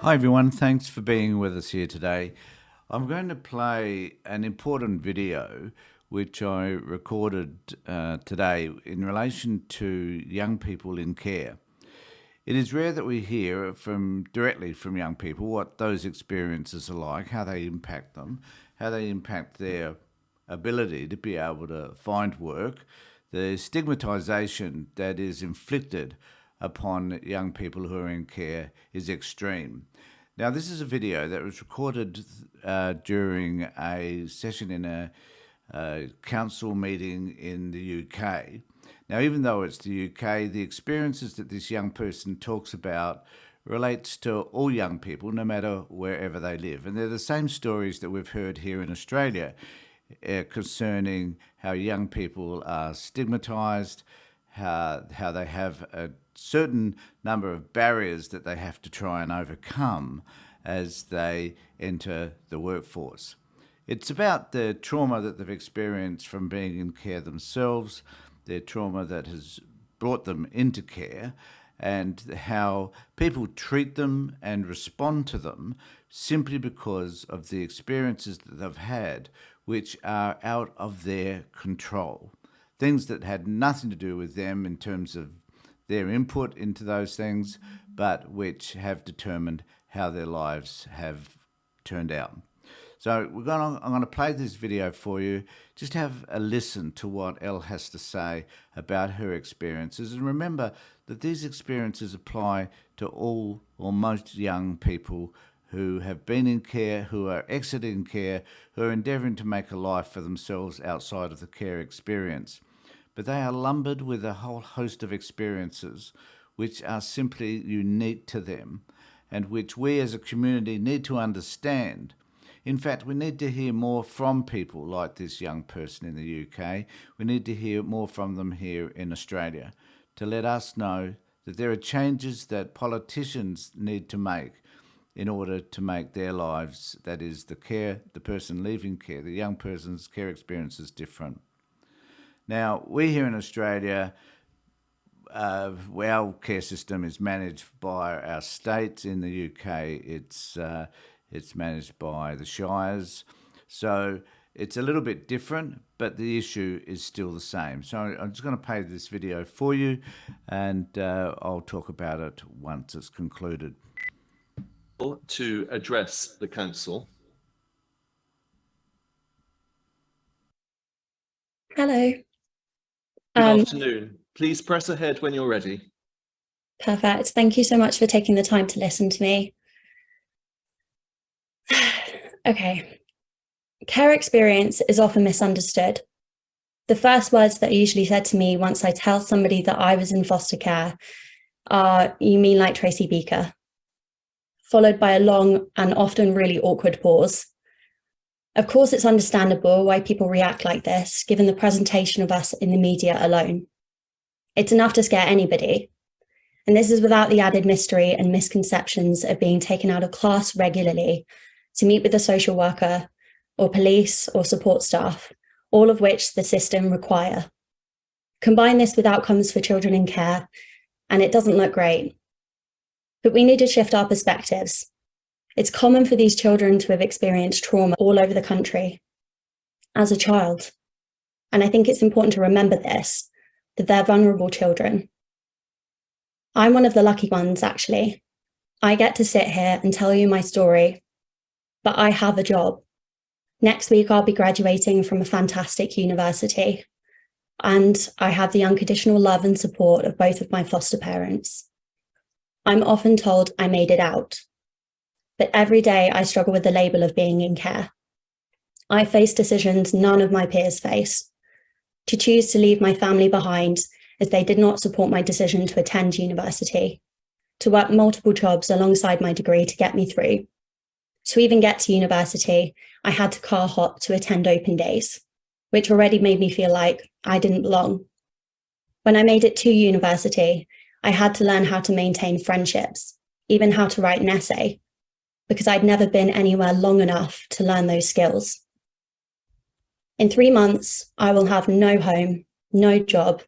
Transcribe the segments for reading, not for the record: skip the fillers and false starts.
Hi everyone, thanks for being with us here today. I'm going to play an important video which I recorded today in relation to young people in care. It is rare that we hear directly from young people what those experiences are like, how they impact them, how they impact their ability to be able to find work, the stigmatisation that is inflicted upon young people who are in care is extreme. Now, this is a video that was recorded during a session in a council meeting in the UK. Now, even though it's the UK, the experiences that this young person talks about relates to all young people, no matter wherever they live. And they're the same stories that we've heard here in Australia concerning how young people are stigmatised, how they have a certain number of barriers that they have to try and overcome as they enter the workforce. It's about the trauma that they've experienced from being in care themselves, their trauma that has brought them into care, and how people treat them and respond to them simply because of the experiences that they've had, which are out of their control. Things that had nothing to do with them in terms of their input into those things, but which have determined how their lives have turned out. So I'm going to play this video for you. Just have a listen to what Elle has to say about her experiences. And remember that these experiences apply to all or most young people who have been in care, who are exiting care, who are endeavouring to make a life for themselves outside of the care experience. But they are lumbered with a whole host of experiences which are simply unique to them and which we as a community need to understand. In fact, we need to hear more from people like this young person in the UK. We need to hear more from them here in Australia to let us know that there are changes that politicians need to make in order to make their lives, that is the person leaving care, the young person's care experiences different. Now, we here in Australia, our care system is managed by our states. In the UK, it's managed by the shires. So it's a little bit different, but the issue is still the same. So I'm just going to play this video for you, and I'll talk about it once it's concluded. To address the council. Hello. Good afternoon. Please press ahead when you're ready. Perfect. Thank you so much for taking the time to listen to me. Okay. Care experience is often misunderstood. The first words that are usually said to me once I tell somebody that I was in foster care are, "You mean like Tracy Beaker?" Followed by a long and often really awkward pause. Of course, it's understandable why people react like this, given the presentation of us in the media alone. It's enough to scare anybody. And this is without the added mystery and misconceptions of being taken out of class regularly to meet with a social worker or police or support staff, all of which the system require. Combine this with outcomes for children in care, and it doesn't look great. But we need to shift our perspectives. It's common for these children to have experienced trauma all over the country as a child. And I think it's important to remember this, that they're vulnerable children. I'm one of the lucky ones, actually. I get to sit here and tell you my story, but I have a job. Next week, I'll be graduating from a fantastic university, and I have the unconditional love and support of both of my foster parents. I'm often told I made it out, but every day I struggle with the label of being in care. I face decisions none of my peers face. To choose to leave my family behind as they did not support my decision to attend university, to work multiple jobs alongside my degree to get me through. To even get to university, I had to car hop to attend open days, which already made me feel like I didn't belong. When I made it to university, I had to learn how to maintain friendships, even how to write an essay, because I'd never been anywhere long enough to learn those skills. In 3 months, I will have no home, no job,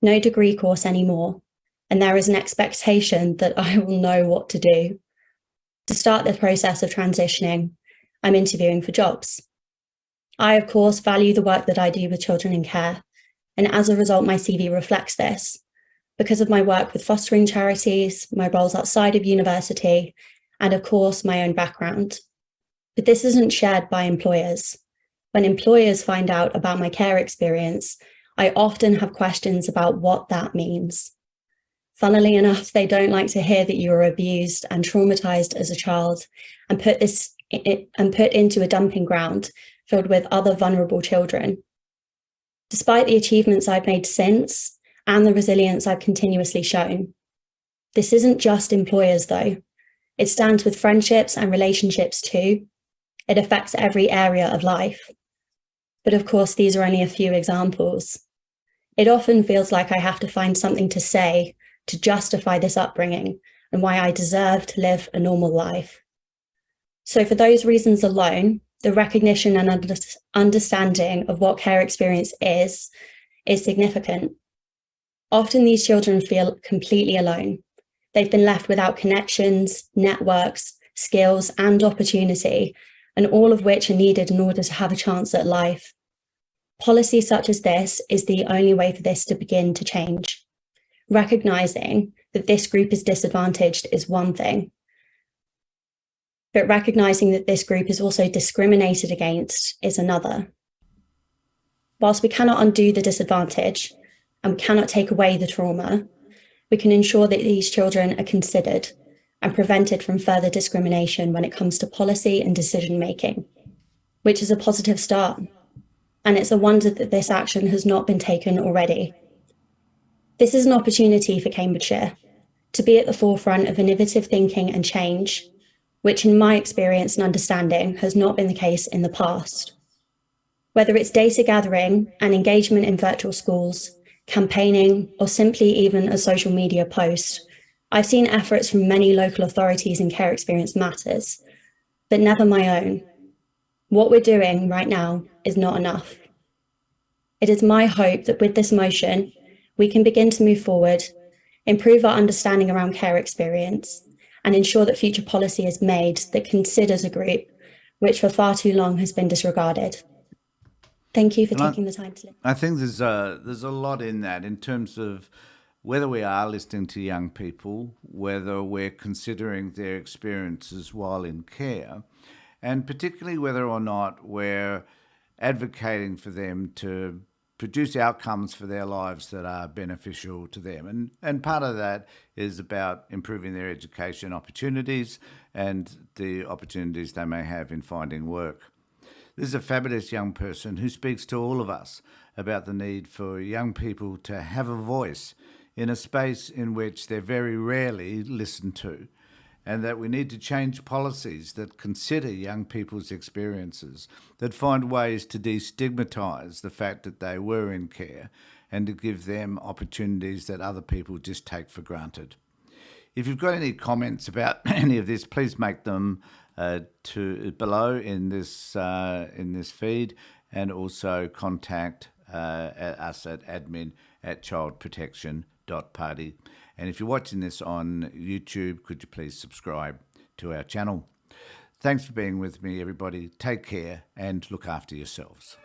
no degree course anymore, and there is an expectation that I will know what to do. To start the process of transitioning, I'm interviewing for jobs. I, of course, value the work that I do with children in care, and as a result, my CV reflects this because of my work with fostering charities, my roles outside of university, and of course, my own background. But this isn't shared by employers. When employers find out about my care experience, I often have questions about what that means. Funnily enough, they don't like to hear that you were abused and traumatized as a child and put into a dumping ground filled with other vulnerable children. Despite the achievements I've made since and the resilience I've continuously shown, this isn't just employers though. It stands with friendships and relationships too. It affects every area of life. But of course, these are only a few examples. It often feels like I have to find something to say to justify this upbringing and why I deserve to live a normal life. So for those reasons alone, the recognition and understanding of what care experience is significant. Often these children feel completely alone. They've been left without connections, networks, skills, and opportunity, and all of which are needed in order to have a chance at life. Policy such as this is the only way for this to begin to change. Recognizing that this group is disadvantaged is one thing, but recognizing that this group is also discriminated against is another. Whilst we cannot undo the disadvantage and we cannot take away the trauma, we can ensure that these children are considered and prevented from further discrimination when it comes to policy and decision making, which is a positive start. And it's a wonder that this action has not been taken already. This is an opportunity for Cambridgeshire to be at the forefront of innovative thinking and change, which in my experience and understanding has not been the case in the past. Whether it's data gathering and engagement in virtual schools, campaigning, or simply even a social media post, I've seen efforts from many local authorities in care experience matters, but never my own. What we're doing right now is not enough. It is my hope that with this motion, we can begin to move forward, improve our understanding around care experience, and ensure that future policy is made that considers a group which for far too long has been disregarded. Thank you for taking the time to listen. I think there's a lot in that in terms of whether we are listening to young people, whether we're considering their experiences while in care, and particularly whether or not we're advocating for them to produce outcomes for their lives that are beneficial to them. And part of that is about improving their education opportunities and the opportunities they may have in finding work. This is a fabulous young person who speaks to all of us about the need for young people to have a voice in a space in which they're very rarely listened to, and that we need to change policies that consider young people's experiences, that find ways to destigmatise the fact that they were in care and to give them opportunities that other people just take for granted. If you've got any comments about any of this, please make them to below in this feed, and also contact us at admin@childprotection.party. And if you're watching this on YouTube, could you please subscribe to our channel? Thanks for being with me, everybody. Take care and look after yourselves.